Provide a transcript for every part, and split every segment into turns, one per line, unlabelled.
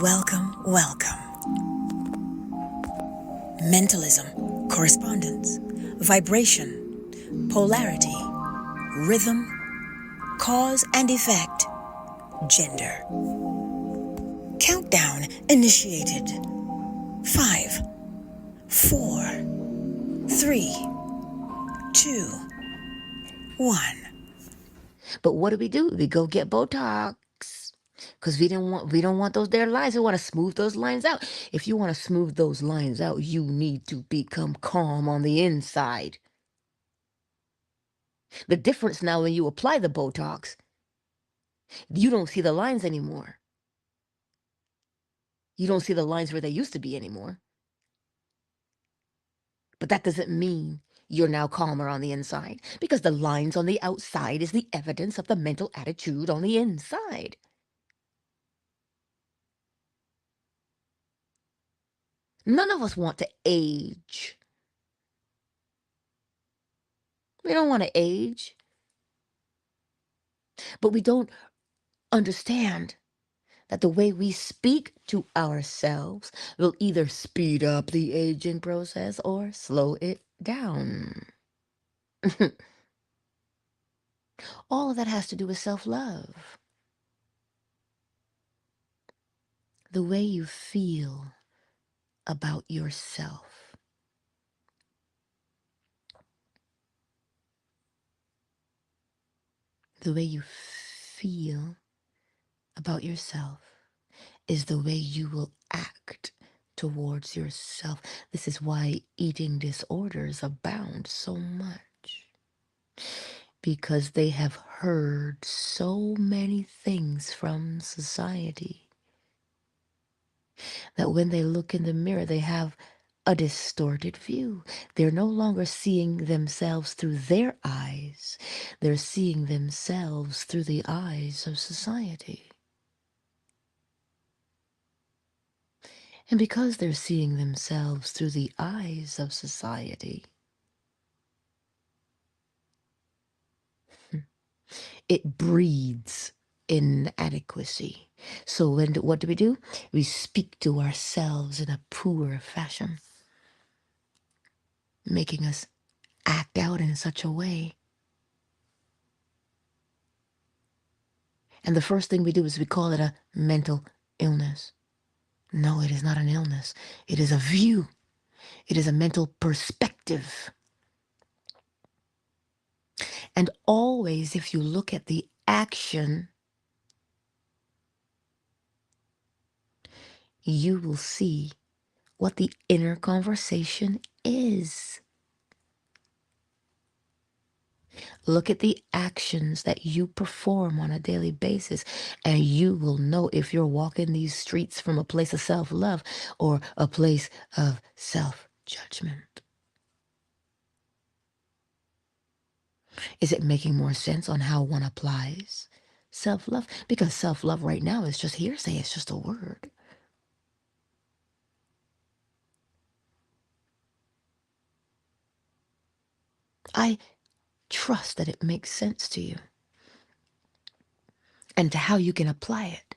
Welcome, welcome. Mentalism, correspondence, vibration, polarity, rhythm, cause and effect, gender. Countdown initiated. 5, 4, 3, 2, 1.
But what do? We go get Botox. Because we don't want those there lines. We want to smooth those lines out. If you want to smooth those lines out, you need to become calm on the inside. The difference now when you apply the Botox, you don't see the lines anymore. You don't see the lines where they used to be anymore. But that doesn't mean you're now calmer on the inside, because the lines on the outside is the evidence of the mental attitude on the inside. None of us want to age. We don't want to age. But we don't understand that the way we speak to ourselves will either speed up the aging process or slow it down. All of that has to do with self-love. The way you feel about yourself. The way you feel about yourself is the way you will act towards yourself. This is why eating disorders abound so much. Because they have heard so many things from society that when they look in the mirror, they have a distorted view. They're no longer seeing themselves through their eyes. They're seeing themselves through the eyes of society. And because they're seeing themselves through the eyes of society, it breeds inadequacy. So what do? We speak to ourselves in a poor fashion, making us act out in such a way. And the first thing we do is we call it a mental illness. No, it is not an illness. It is a view. It is a mental perspective. And always, if you look at the action, you will see what the inner conversation is. Look at the actions that you perform on a daily basis, and you will know if you're walking these streets from a place of self-love or a place of self-judgment. Is it making more sense on how one applies self-love? Because self-love right now is just hearsay. It's just a word. I trust that it makes sense to you and to how you can apply it.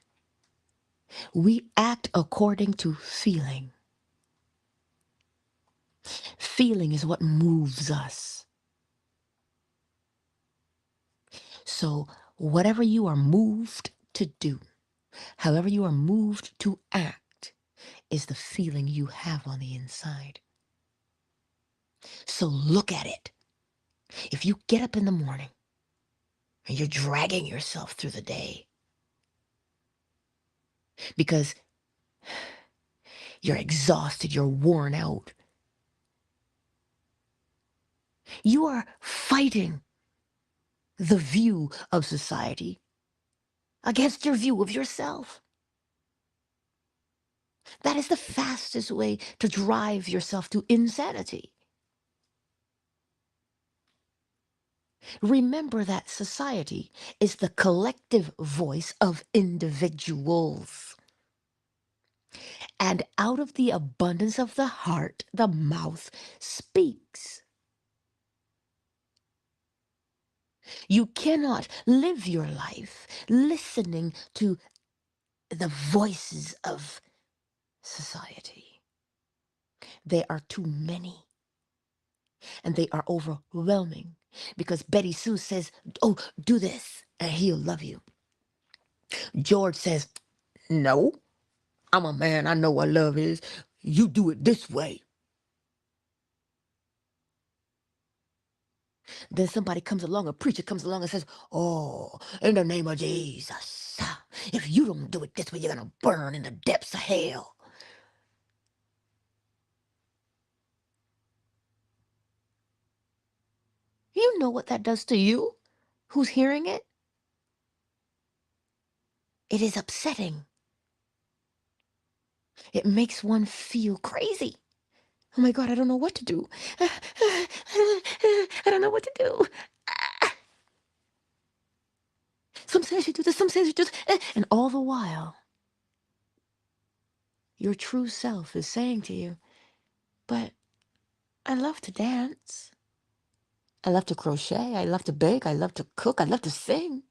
We act according to feeling. Feeling is what moves us. So whatever you are moved to do, however you are moved to act, is the feeling you have on the inside. So look at it. If you get up in the morning and you're dragging yourself through the day because you're exhausted, you're worn out, you are fighting the view of society against your view of yourself. That is the fastest way to drive yourself to insanity. Remember that society is the collective voice of individuals. And out of the abundance of the heart, the mouth speaks. You cannot live your life listening to the voices of society. They are too many, and they are overwhelming, because Betty Sue says, oh, do this, and he'll love you. George says, no, I'm a man, I know what love is. You do it this way. Then somebody comes along, a preacher comes along and says, oh, in the name of Jesus, if you don't do it this way, you're going to burn in the depths of hell. You know what that does to you, who's hearing it? It is upsetting. It makes one feel crazy. Oh my God, I don't know what to do. I don't know what to do. Some says you do this, some says you do this. And all the while, your true self is saying to you, but I love to dance. I love to crochet. I love to bake. I love to cook. I love to sing.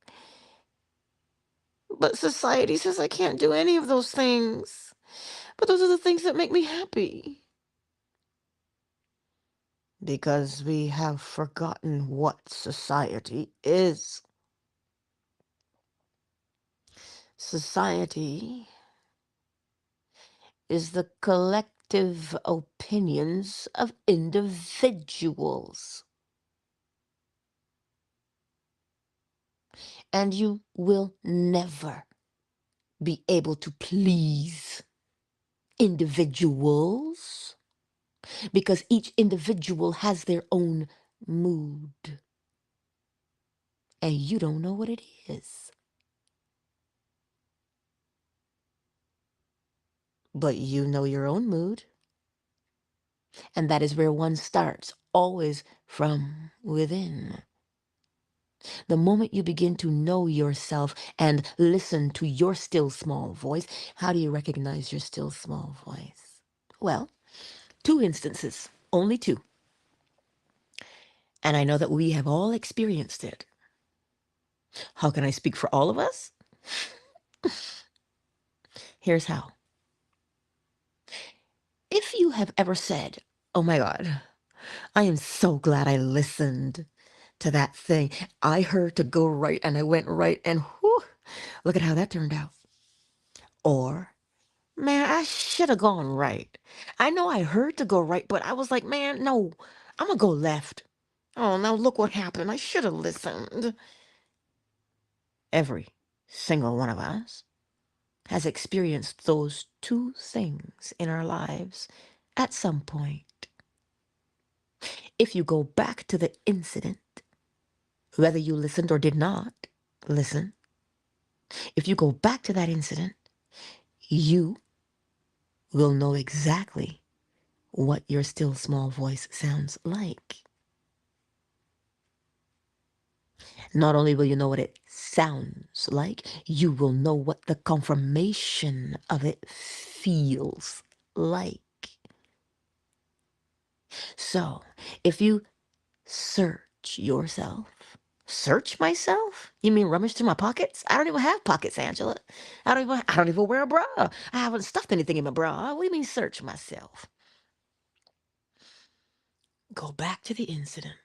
But society says I can't do any of those things. But those are the things that make me happy. Because we have forgotten what society is. Society is the collective opinions of individuals. And you will never be able to please individuals, because each individual has their own mood. And you don't know what it is. But you know your own mood. And that is where one starts, always from within. The moment you begin to know yourself and listen to your still small voice, how do you recognize your still small voice? Well, 2 instances, only 2. And I know that we have all experienced it. How can I speak for all of us? Here's how. If you have ever said, oh my God, I am so glad I listened to that thing. I heard to go right and I went right, and whew, look at how that turned out. Or, man, I should have gone right. I know I heard to go right, but I was like, man, no, I'm going to go left. Oh, now look what happened. I should have listened. Every single one of us has experienced those 2 things in our lives at some point. If you go back to the incident, whether you listened or did not listen, if you go back to that incident, you will know exactly what your still small voice sounds like. Not only will you know what it sounds like, you will know what the confirmation of it feels like. So, if you search yourself, search myself? You mean rummage through my pockets? I don't even have pockets, Angela. I don't even wear a bra. I haven't stuffed anything in my bra. What do you mean search myself? Go back to the incident.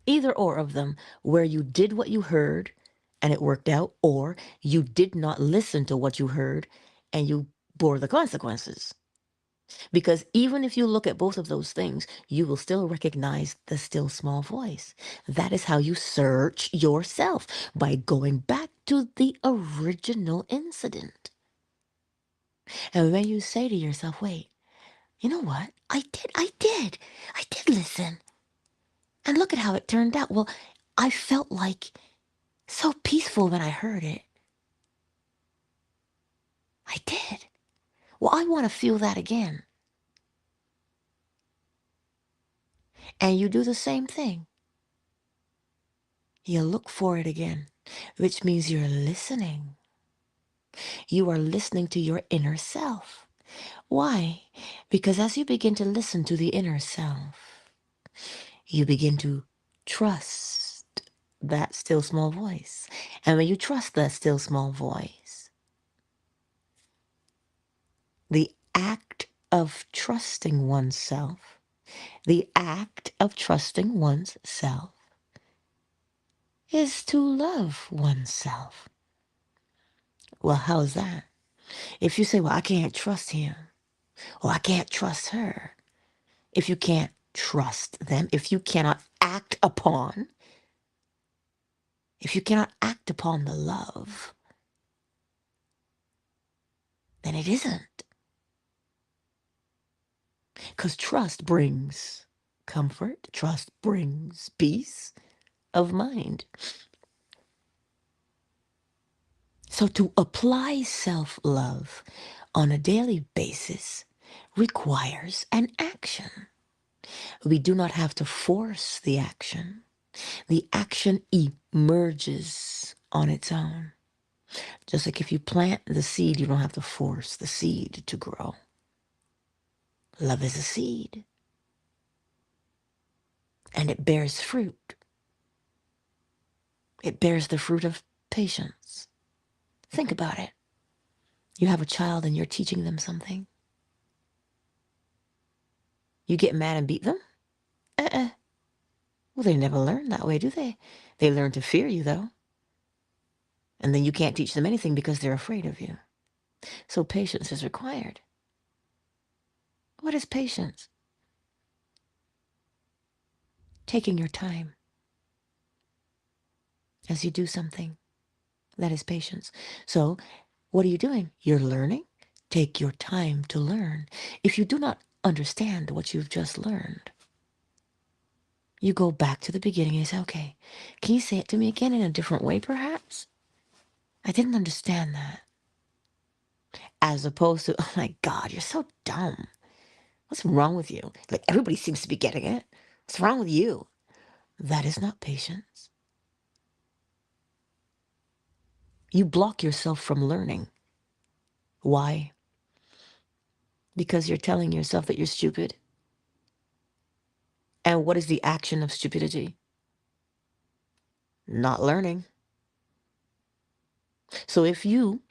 Either or of them, where you did what you heard and it worked out, or you did not listen to what you heard and you bore the consequences. Because even if you look at both of those things, you will still recognize the still small voice. That is how you search yourself, by going back to the original incident. And when you say to yourself, wait, you know what? I did listen. And look at how it turned out. Well, I felt like so peaceful when I heard it. I did. Well, I want to feel that again. And you do the same thing. You look for it again, which means you're listening. You are listening to your inner self. Why? Because as you begin to listen to the inner self, you begin to trust that still small voice. And when you trust that still small voice, the act of trusting oneself, the act of trusting oneself is to love oneself. Well, how's that? If you say, well, I can't trust him, or I can't trust her, if you can't trust them, if you cannot act upon, the love, then it isn't. Because trust brings comfort, trust brings peace of mind. So to apply self-love on a daily basis requires an action. We do not have to force the action. The action emerges on its own. Just like if you plant the seed, you don't have to force the seed to grow. Love is a seed, and it bears fruit. It bears the fruit of patience. Think about it. You have a child and you're teaching them something. You get mad and beat them? Well, they never learn that way, do they? They learn to fear you, though. And then you can't teach them anything because they're afraid of you. So patience is required. What is patience? Taking your time as you do something. That is patience. So what are you doing? You're learning. Take your time to learn. If you do not understand what you've just learned, you go back to the beginning and you say, okay, can you say it to me again in a different way, perhaps? I didn't understand that. As opposed to, oh my God, you're so dumb. What's wrong with you? Like everybody seems to be getting it. What's wrong with you? That is not patience. You block yourself from learning. Why? Because you're telling yourself that you're stupid. And what is the action of stupidity? Not learning. So if you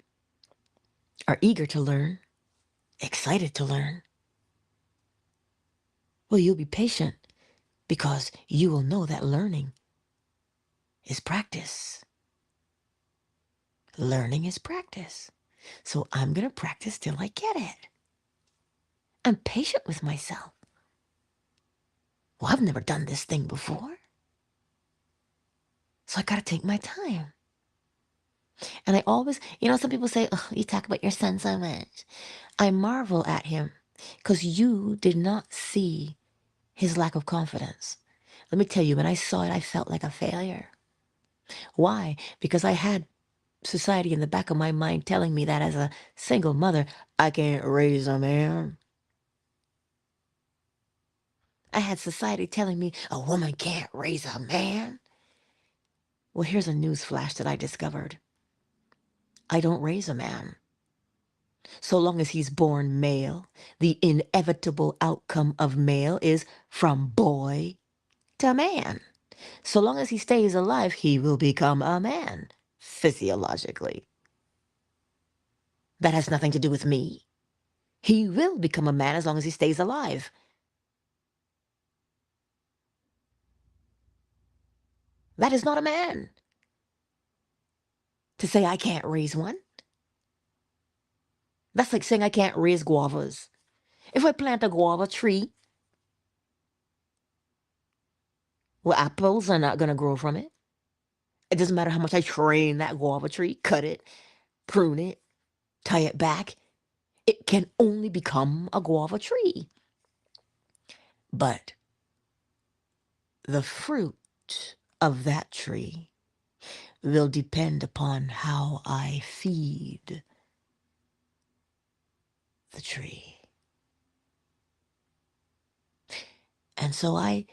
are eager to learn, excited to learn, well, you'll be patient because you will know that learning is practice. Learning is practice. So I'm going to practice till I get it. I'm patient with myself. Well, I've never done this thing before. So I got to take my time. And I always, some people say, oh, you talk about your son so much. I marvel at him because you did not see his lack of confidence. Let me tell you, when I saw it, I felt like a failure. Why? Because I had society in the back of my mind telling me that as a single mother, I can't raise a man. I had society telling me a woman can't raise a man. Well, here's a news flash that I discovered. I don't raise a man. So long as he's born male, the inevitable outcome of male is from boy to man. So long as he stays alive, he will become a man, physiologically. That has nothing to do with me. He will become a man as long as he stays alive. That is not a man. To say I can't raise one, that's like saying I can't raise guavas. If I plant a guava tree, well, apples are not going to grow from it. It doesn't matter how much I train that guava tree, cut it, prune it, tie it back. It can only become a guava tree. But the fruit of that tree will depend upon how I feed the tree. And so I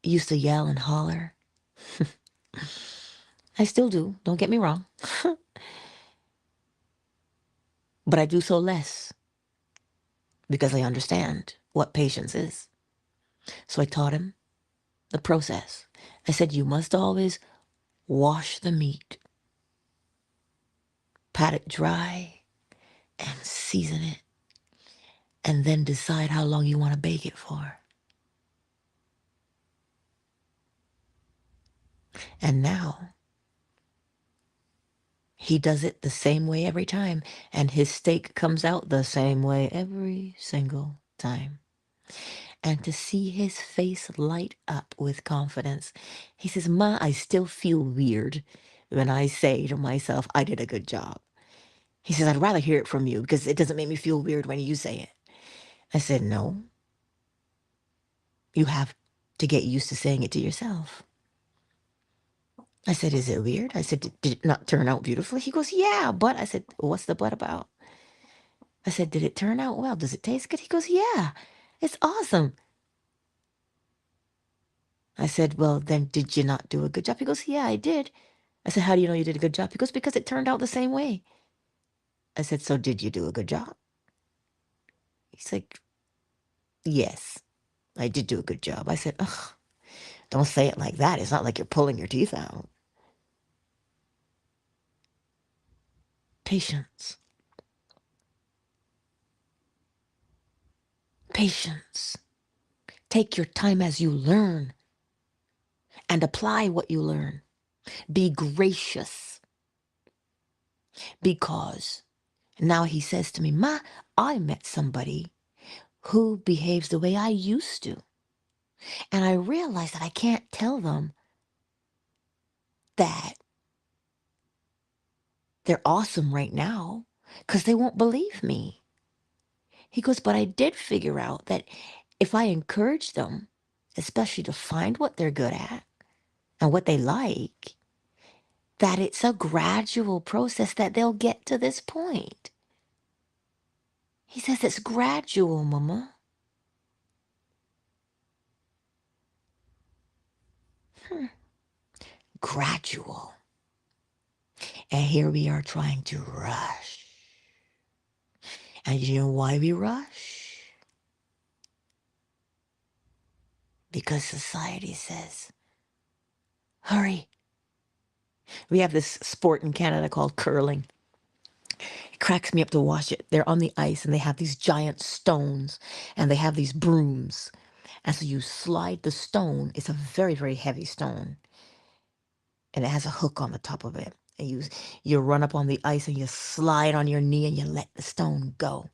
used to yell and holler. I still do, don't get me wrong. But I do so less because I understand what patience is. So I taught him the process. I said, you must always wash the meat, pat it dry, and season it, and then decide how long you want to bake it for. And now he does it the same way every time, and his steak comes out the same way every single time. And to see his face light up with confidence, he says, Ma, I still feel weird when I say to myself, I did a good job. He says, I'd rather hear it from you because it doesn't make me feel weird when you say it. I said, no, you have to get used to saying it to yourself. I said, is it weird? I said, did it not turn out beautifully? He goes, yeah, but. I said, what's the but about? I said, did it turn out well? Does it taste good? He goes, yeah, it's awesome. I said, well, then did you not do a good job? He goes, yeah, I did. I said, how do you know you did a good job? He goes, because it turned out the same way. I said, so did you do a good job? He's like, yes, I did do a good job. I said, ugh, don't say it like that. It's not like you're pulling your teeth out. Patience. Patience. Take your time as you learn and apply what you learn. Be gracious. Because now he says to me, Ma, I met somebody who behaves the way I used to. And I realized that I can't tell them that they're awesome right now because they won't believe me. He goes, but I did figure out that if I encourage them, especially to find what they're good at and what they like, that it's a gradual process that they'll get to this point. He says it's gradual, Mama. Gradual. And here we are trying to rush. And you know why we rush? Because society says, hurry. We have this sport in Canada called curling. It cracks me up to watch it. They're on the ice and they have these giant stones and they have these brooms. And so you slide the stone. It's a very, very heavy stone. And it has a hook on the top of it. And you run up on the ice and you slide on your knee and you let the stone go.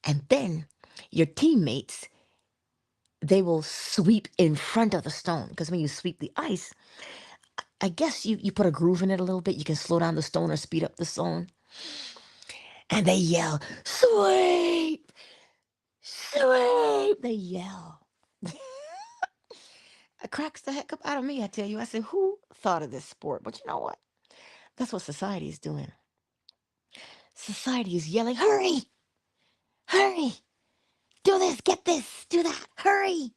And then your teammates, they will sweep in front of the stone. Because when you sweep the ice, I guess you put a groove in it a little bit. You can slow down the stone or speed up the stone. And they yell, sweep, sweep. They yell. It cracks the heck up out of me, I tell you. I said, who thought of this sport? But you know what? That's what society is doing. Society is yelling, hurry, hurry, do this, get this, do that, hurry.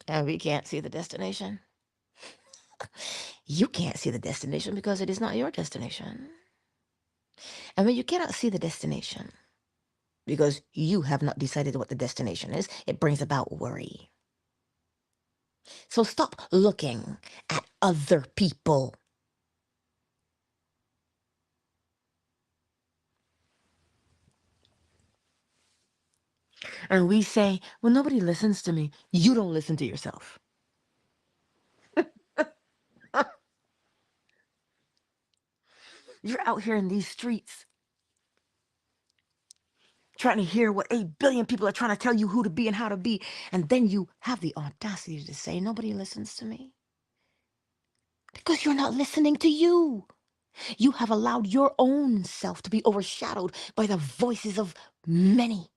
And we can't see the destination. You can't see the destination because it is not your destination. And when you cannot see the destination because you have not decided what the destination is, it brings about worry. So stop looking at other people. And we say, well, nobody listens to me. You don't listen to yourself. You're out here in these streets trying to hear what 8 billion people are trying to tell you who to be and how to be. And then you have the audacity to say, nobody listens to me. Because you're not listening to you. You have allowed your own self to be overshadowed by the voices of many.